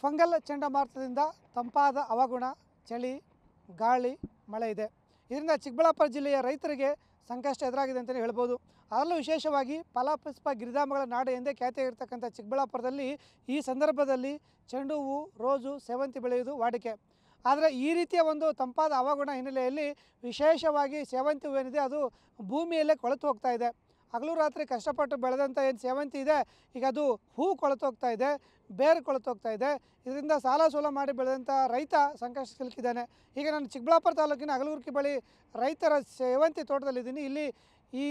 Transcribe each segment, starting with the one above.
Fungal ಚಂಡಮಾರುತದಿಂದ ತಂಪಾದ ಹವಾಗುಣ, ಚಳಿ, ಗಾಳಿ, ಮಳೆ ಇದೆ. ಇದರಿಂದ ಚಿಕ್ಕಬಳ್ಳಾಪುರ ಜಿಲ್ಲೆಯ ರೈತರಿಗೆ ಸಂಕಷ್ಟ ಎದುರಾಗಿದೆ ಅಂತಲೇ ಹೇಳ್ಬೋದು. ಅದರಲ್ಲೂ ವಿಶೇಷವಾಗಿ ಫಲಪುಷ್ಪ ಗಿರಿಧಾಮಗಳ ನಾಡು ಎಂದೇ ಖ್ಯಾತಿಯಾಗಿರ್ತಕ್ಕಂಥ ಚಿಕ್ಕಬಳ್ಳಾಪುರದಲ್ಲಿ ಈ ಸಂದರ್ಭದಲ್ಲಿ ಚೆಂಡು ಹೂವು, ರೋಜು, ಸೇವಂತಿ ಬೆಳೆಯುವುದು ವಾಡಿಕೆ. ಆದರೆ ಈ ರೀತಿಯ ಒಂದು ತಂಪಾದ ಹವಾಗುಣ ಹಿನ್ನೆಲೆಯಲ್ಲಿ ವಿಶೇಷವಾಗಿ ಸೇವಂತಿ ಹೂವೇನಿದೆ ಅದು ಭೂಮಿಯಲ್ಲೇ ಕೊಳೆತು ಹೋಗ್ತಾ ಇದೆ. ಹಗಲು ರಾತ್ರಿ ಕಷ್ಟಪಟ್ಟು ಬೆಳೆದಂಥ ಏನು ಸೇವಂತಿ ಇದೆ, ಈಗ ಅದು ಹೂವು ಕೊಳೆತು ಹೋಗ್ತಾ ಇದೆ, ಬೇರು ಕೊಳೆತು ಹೋಗ್ತಾ ಇದೆ. ಇದರಿಂದ ಸಾಲ ಸೋಲ ಮಾಡಿ ಬೆಳೆದಂಥ ರೈತ ಸಂಕಷ್ಟ ಸಿಲುಕಿದ್ದಾನೆ. ಈಗ ನಾನು ಚಿಕ್ಕಬಳ್ಳಾಪುರ ತಾಲೂಕಿನ ಅಗಲಗುರ್ಕಿ ಬಳಿ ರೈತರ ಸೇವಂತಿ ತೋಟದಲ್ಲಿದ್ದೀನಿ. ಇಲ್ಲಿ ಈ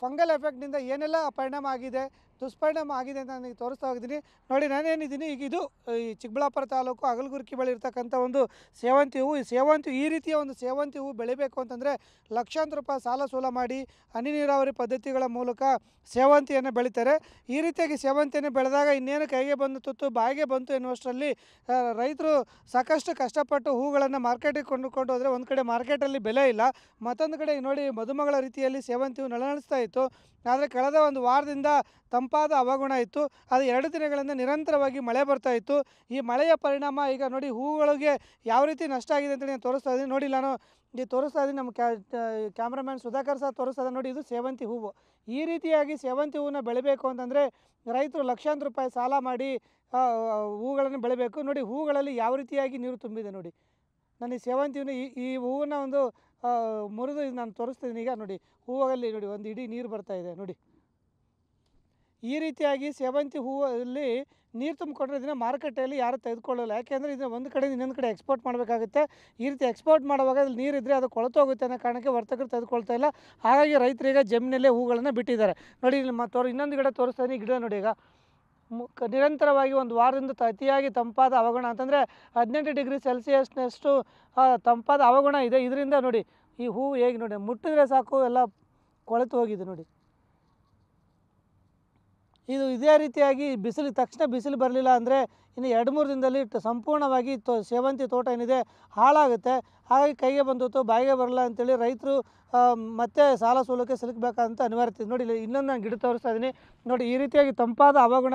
ಫಂಗಲ್ ಎಫೆಕ್ಟ್ನಿಂದ ಏನೆಲ್ಲ ಪರಿಣಾಮ ಆಗಿದೆ, ದುಷ್ಪರಿಣಾಮ ಆಗಿದೆ ಅಂತ ನನಗೆ ತೋರಿಸ್ತಾ ಹೋಗಿದ್ದೀನಿ. ನೋಡಿ, ನಾನೇನಿದ್ದೀನಿ ಈಗ ಇದು ಈ ಚಿಕ್ಕಬಳ್ಳಾಪುರ ತಾಲೂಕು ಅಗಲಗುರ್ಕಿ ಬಳಿ ಇರ್ತಕ್ಕಂಥ ಒಂದು ಸೇವಂತಿ ಹೂವು. ಈ ರೀತಿಯ ಒಂದು ಸೇವಂತಿ ಹೂವು ಬೆಳಿಬೇಕು ಅಂತಂದರೆ ಲಕ್ಷಾಂತರ ರೂಪಾಯಿ ಸಾಲ ಸೋಲ ಮಾಡಿ ಹನಿ ನೀರಾವರಿ ಪದ್ಧತಿಗಳ ಮೂಲಕ ಸೇವಂತಿಯನ್ನು ಬೆಳೀತಾರೆ. ಈ ರೀತಿಯಾಗಿ ಸೇವಂತಿಯನ್ನು ಬೆಳೆದಾಗ ಇನ್ನೇನು ಕೈಗೆ ಬಂದು ತುತ್ತು ಬಾಯಿಗೆ ಬಂತು ಎನ್ನುವಷ್ಟರಲ್ಲಿ ರೈತರು ಸಾಕಷ್ಟು ಕಷ್ಟಪಟ್ಟು ಹೂಗಳನ್ನು ಮಾರ್ಕೆಟಿಗೆ ಕೊಂಡುಕೊಂಡು ಹೋದರೆ ಒಂದು ಕಡೆ ಮಾರ್ಕೆಟಲ್ಲಿ ಬೆಲೆ ಇಲ್ಲ, ಮತ್ತೊಂದು ಕಡೆ ನೋಡಿ ಮದುಮಗಳ ರೀತಿಯಲ್ಲಿ ಸೇವಂತಿ ಹೂವು ನಳನಳಿಸ್ತಾ ಇತ್ತು. ಆದರೆ ಕಳೆದ ಒಂದು ವಾರದಿಂದ ತಂಪಾದ ಹವಾಗುಣ ಇತ್ತು. ಅದು 2 ದಿನಗಳಿಂದ ನಿರಂತರವಾಗಿ ಮಳೆ ಬರ್ತಾ ಇತ್ತು. ಈ ಮಳೆಯ ಪರಿಣಾಮ ಈಗ ನೋಡಿ ಹೂಗಳಿಗೆ ಯಾವ ರೀತಿ ನಷ್ಟ ಆಗಿದೆ ಅಂತೇಳಿ ನಾನು ತೋರಿಸ್ತಾ ಇದ್ದೀನಿ. ನೋಡಿ, ನಾನು ಈ ತೋರಿಸ್ತಾ ಇದ್ದೀನಿ, ನಮ್ಮ ಕ್ಯಾಮ್ರಾಮ್ಯಾನ್ ಸುಧಾಕರ್ ಸಹ ತೋರಿಸ್ತಾ ಇದ್ದಾರೆ. ನೋಡಿ, ಇದು ಸೇವಂತಿ ಹೂವು. ಈ ರೀತಿಯಾಗಿ ಸೇವಂತಿ ಹೂವನ್ನ ಬೆಳಿಬೇಕು ಅಂತಂದರೆ ರೈತರು ಲಕ್ಷಾಂತರ ರೂಪಾಯಿ ಸಾಲ ಮಾಡಿ ಹೂಗಳನ್ನು ಬೆಳಿಬೇಕು. ನೋಡಿ, ಹೂಗಳಲ್ಲಿ ಯಾವ ರೀತಿಯಾಗಿ ನೀರು ತುಂಬಿದೆ ನೋಡಿ. ನಾನು ಈ ಸೇವಂತಿ ಹೂವನ್ನು ಈ ಹೂವನ್ನು ಒಂದು ಮುರಿದು ನಾನು ತೋರಿಸ್ತಿದ್ದೀನಿ. ಈಗ ನೋಡಿ, ಹೂವಲ್ಲಿ ನೋಡಿ ಒಂದು ಇಡೀ ನೀರು ಬರ್ತಾ ಇದೆ ನೋಡಿ. ಈ ರೀತಿಯಾಗಿ ಸೇವಂತಿ ಹೂವಲ್ಲಿ ನೀರು ತುಂಬಿಕೊಂಡ್ರೆ ಇದನ್ನು ಮಾರುಕಟ್ಟೆಯಲ್ಲಿ ಯಾರು ತೆಗೆದುಕೊಳ್ಳಲ್ಲ. ಯಾಕೆಂದರೆ ಇದನ್ನು ಒಂದು ಕಡೆ ಇನ್ನೊಂದು ಕಡೆ ಎಕ್ಸ್ಪೋರ್ಟ್ ಮಾಡಬೇಕಾಗುತ್ತೆ. ಈ ರೀತಿ ಎಕ್ಸ್ಪೋರ್ಟ್ ಮಾಡುವಾಗ ಅದ್ರಲ್ಲಿ ನೀರಿದ್ದರೆ ಅದು ಕೊಳೆತು ಹೋಗುತ್ತೆ ಅನ್ನೋ ಕಾರಣಕ್ಕೆ ವರ್ತಕರು ತೆಗೆದುಕೊಳ್ತಾ ಇಲ್ಲ. ಹಾಗಾಗಿ ರೈತರಿಗೆ ಜಮೀನಲ್ಲೇ ಹೂಗಳನ್ನು ಬಿಟ್ಟಿದ್ದಾರೆ. ನೋಡಿ, ಇನ್ನೊಂದು ಗಿಡ ತೋರಿಸ್ತಾ ಇದ್ದೀನಿ. ಗಿಡ ನೋಡಿ, ಈಗ ನಿರಂತರವಾಗಿ ಒಂದು ವಾರದಿಂದ ಅತಿಯಾಗಿ ತಂಪಾದ ಹವಾಗುಣ ಅಂತಂದರೆ 18 ಡಿಗ್ರಿ ಸೆಲ್ಸಿಯಸ್ನಷ್ಟು ತಂಪಾದ ಹವಾಗುಣ ಇದೆ. ಇದರಿಂದ ನೋಡಿ ಈ ಹೂವು ಹೇಗೆ ನೋಡಿ ಮುಟ್ಟಿದ್ರೆ ಸಾಕು ಎಲ್ಲ ಕೊಳೆತು ಹೋಗಿದೆ ನೋಡಿ. ಇದೇ ರೀತಿಯಾಗಿ ತಕ್ಷಣ ಬಿಸಿಲು ಬರಲಿಲ್ಲ ಅಂದರೆ ಇನ್ನು 2-3 ದಿನದಲ್ಲಿ ಸಂಪೂರ್ಣವಾಗಿ ಸೇವಂತಿ ತೋಟ ಏನಿದೆ ಹಾಳಾಗುತ್ತೆ. ಹಾಗಾಗಿ ಕೈಗೆ ಬಂದಿತ್ತು ಬಾಯಿಗೆ ಬರಲ್ಲ ಅಂತೇಳಿ ರೈತರು ಮತ್ತೆ ಸಾಲ ಸೋಲಕ್ಕೆ ಸಿಲುಕಬೇಕಂತ ಅನಿವಾರ್ಯತೆ. ನೋಡಿ, ಇನ್ನೊಂದು ನಾನು ಗಿಡ ತೋರಿಸ್ತಾ ಇದ್ದೀನಿ. ನೋಡಿ, ಈ ರೀತಿಯಾಗಿ ತಂಪಾದ ಹವಾಗುಣ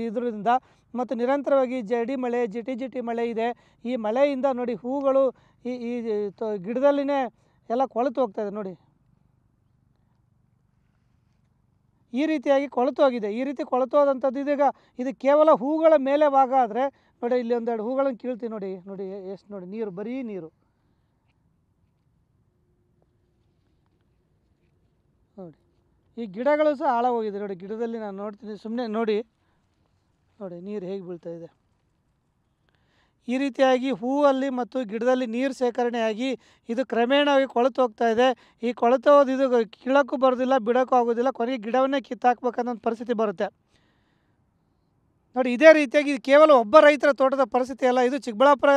ಇದರಿಂದ ಮತ್ತು ನಿರಂತರವಾಗಿ ಜಡಿ ಮಳೆ, ಜಿಟಿ ಮಳೆ ಇದೆ. ಈ ಮಳೆಯಿಂದ ನೋಡಿ ಹೂಗಳು ಈ ಗಿಡದಲ್ಲಿನೇ ಎಲ್ಲ ಕೊಳೆತು ಹೋಗ್ತಾಯಿದೆ ನೋಡಿ. ಈ ರೀತಿಯಾಗಿ ಕೊಳೆತು ಹೋಗಿದೆ. ಈ ರೀತಿ ಕೊಳೆತು ಹೋದಂಥದ್ದು ಇದೀಗ ಇದು ಕೇವಲ ಹೂಗಳ ಮೇಲೆ ಭಾಗ. ಆದರೆ ನೋಡಿ, ಇಲ್ಲಿ 1-2 ಹೂಗಳನ್ನು ಕೀಳ್ತೀವಿ ನೋಡಿ. ನೋಡಿ ಎಷ್ಟು ನೋಡಿ ನೀರು, ಬರೀ ನೀರು ನೋಡಿ. ಈ ಗಿಡಗಳು ಸಹ ಹಾಳಾಗೋಗಿದೆ ನೋಡಿ. ಗಿಡದಲ್ಲಿ ನಾನು ನೋಡ್ತೀನಿ, ಸುಮ್ಮನೆ ನೋಡಿ ನೀರು ಹೇಗೆ ಬೀಳ್ತಾ ಇದೆ. ಈ ರೀತಿಯಾಗಿ ಹೂವಲ್ಲಿ ಮತ್ತು ಗಿಡದಲ್ಲಿ ನೀರು ಶೇಖರಣೆಯಾಗಿ ಇದು ಕ್ರಮೇಣವಾಗಿ ಕೊಳೆತು ಹೋಗ್ತಾ ಇದೆ. ಈ ಕೊಳೆತು ಹೋದ ಇದು ಕೀಳೋಕ್ಕೂ ಬರೋದಿಲ್ಲ, ಬಿಡೋಕ್ಕೂ ಆಗೋದಿಲ್ಲ. ಕೊನೆಗೆ ಗಿಡವನ್ನೇ ಕಿತ್ತಾಕ್ಬೇಕನ್ನೋ ಪರಿಸ್ಥಿತಿ ಬರುತ್ತೆ ನೋಡಿ. ಇದೇ ರೀತಿಯಾಗಿ ಇದು ಕೇವಲ ಒಬ್ಬ ರೈತರ ತೋಟದ ಪರಿಸ್ಥಿತಿ ಅಲ್ಲ. ಇದು ಚಿಕ್ಕಬಳ್ಳಾಪುರ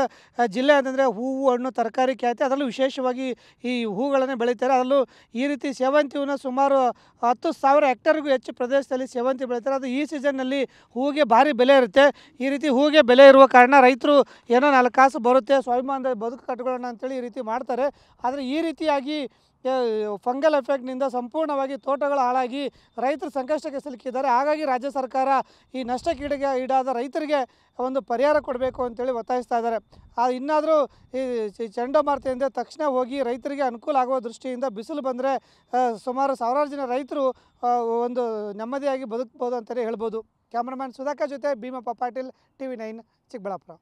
ಜಿಲ್ಲೆ ಅಂತಂದರೆ ಹೂವು, ಹಣ್ಣು, ತರಕಾರಿ ಖ್ಯಾತಿ. ಅದರಲ್ಲೂ ವಿಶೇಷವಾಗಿ ಈ ಹೂಗಳನ್ನೇ ಬೆಳೀತಾರೆ. ಅದರಲ್ಲೂ ಈ ರೀತಿ ಸೇವಂತಿ ಹೂವನ್ನ ಸುಮಾರು 10,000 ಹೆಕ್ಟರ್ಗೂ ಹೆಚ್ಚು ಪ್ರದೇಶದಲ್ಲಿ ಸೇವಂತಿ ಬೆಳೀತಾರೆ. ಅದು ಈ ಸೀಸನ್ನಲ್ಲಿ ಹೂವಿಗೆ ಭಾರಿ ಬೆಲೆ ಇರುತ್ತೆ. ಈ ರೀತಿ ಹೂವಿಗೆ ಬೆಲೆ ಇರುವ ಕಾರಣ ರೈತರು ಏನೋ 4 ಕಾಸು ಬರುತ್ತೆ, ಸ್ವಾಭಿಮಾನದ ಬದುಕು ಕಟ್ಕೊಳ್ಳೋಣ ಅಂತೇಳಿ ಈ ರೀತಿ ಮಾಡ್ತಾರೆ. ಆದರೆ ಈ ರೀತಿಯಾಗಿ ಫಂಗಲ್ ಎಫೆಕ್ಟ್ನಿಂದ ಸಂಪೂರ್ಣವಾಗಿ ತೋಟಗಳು ಹಾಳಾಗಿ ರೈತರು ಸಂಕಷ್ಟಕ್ಕೆ ಸಿಲುಕಿದ್ದಾರೆ. ಹಾಗಾಗಿ ರಾಜ್ಯ ಸರ್ಕಾರ ಈ ನಷ್ಟಕ್ಕೆ ಈಡಾದ ರೈತರಿಗೆ ಒಂದು ಪರಿಹಾರ ಕೊಡಬೇಕು ಅಂತೇಳಿ ಒತ್ತಾಯಿಸ್ತಾ ಇದ್ದಾರೆ. ಇನ್ನಾದರೂ ಈ ಚಂಡಮಾರುತದಿಂದ ತಕ್ಷಣ ಹೋಗಿ ರೈತರಿಗೆ ಅನುಕೂಲ ಆಗುವ ದೃಷ್ಟಿಯಿಂದ ಬಿಸಿಲು ಬಂದರೆ ಸುಮಾರು ಸಾವಿರಾರು ಜನ ರೈತರು ಒಂದು ನೆಮ್ಮದಿಯಾಗಿ ಬದುಕ್ಬೋದು ಅಂತಲೇ ಹೇಳ್ಬೋದು. ಕ್ಯಾಮ್ರಾಮ್ಯಾನ್ ಸುಧಾಕರ್ ಜೊತೆ ಭೀಮಪ್ಪ ಪಾಟೀಲ್, TV9 ಚಿಕ್ಕಬಳ್ಳಾಪುರ.